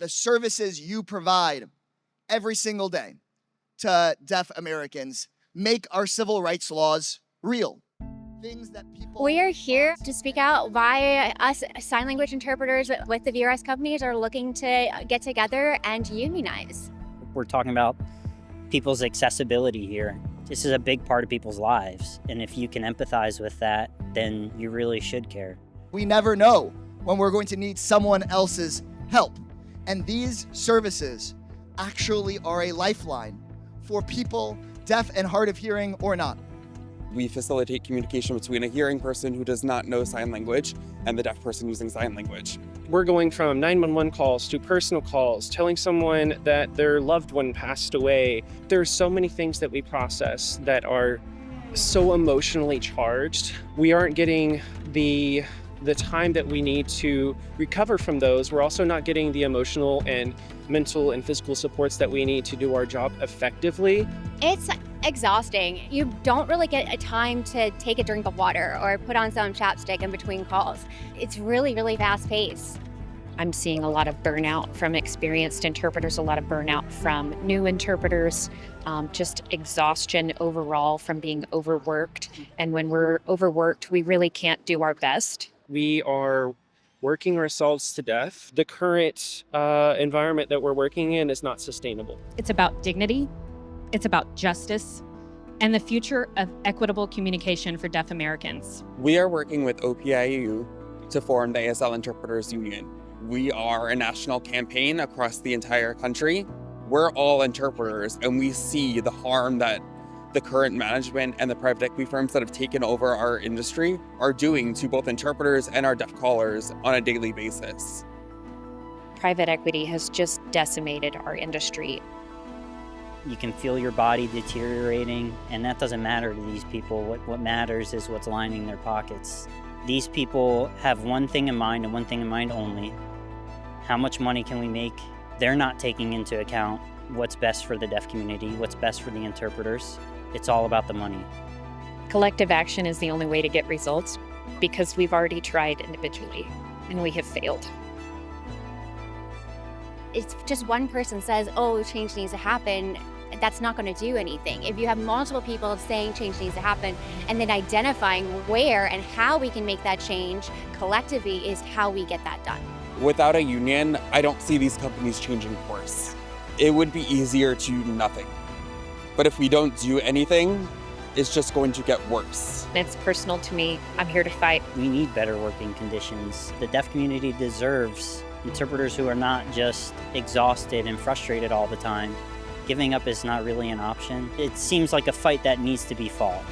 the services you provide every single day to deaf Americans make our civil rights laws real. Things that people... We are here to speak out why us sign language interpreters with the VRS companies are looking to get together and unionize. We're talking about people's accessibility here. This is a big part of people's lives. And if you can empathize with that, then you really should care. We never know when we're going to need someone else's help. And these services actually are a lifeline for people deaf and hard of hearing or not. We facilitate communication between a hearing person who does not know sign language and the deaf person using sign language. We're going from 911 calls to personal calls, telling someone that their loved one passed away. There are so many things that we process that are so emotionally charged. We aren't getting the time that we need to recover from those. We're also not getting the emotional and mental and physical supports that we need to do our job effectively. It's exhausting. You don't really get a time to take a drink of water or put on some chapstick in between calls. It's really, really fast paced. I'm seeing a lot of burnout from experienced interpreters, a lot of burnout from new interpreters, just exhaustion overall from being overworked. And when we're overworked, we really can't do our best. We are working ourselves to death. The current environment that we're working in is not sustainable. It's about dignity, it's about justice, and the future of equitable communication for deaf Americans. We are working with OPIU to form the ASL Interpreters Union. We are a national campaign across the entire country. We're all interpreters, and we see the harm that the current management and the private equity firms that have taken over our industry are doing to both interpreters and our deaf callers on a daily basis. Private equity has just decimated our industry. You can feel your body deteriorating, and that doesn't matter to these people. What matters is what's lining their pockets. These people have one thing in mind and one thing in mind only. How much money can we make? They're not taking into account what's best for the deaf community, what's best for the interpreters. It's all about the money. Collective action is the only way to get results because we've already tried individually and we have failed. It's just one person says, oh, change needs to happen. That's not going to do anything. If you have multiple people saying change needs to happen and then identifying where and how we can make that change collectively is how we get that done. Without a union, I don't see these companies changing course. It would be easier to do nothing. But if we don't do anything, it's just going to get worse. It's personal to me. I'm here to fight. We need better working conditions. The deaf community deserves interpreters who are not just exhausted and frustrated all the time. Giving up is not really an option. It seems like a fight that needs to be fought.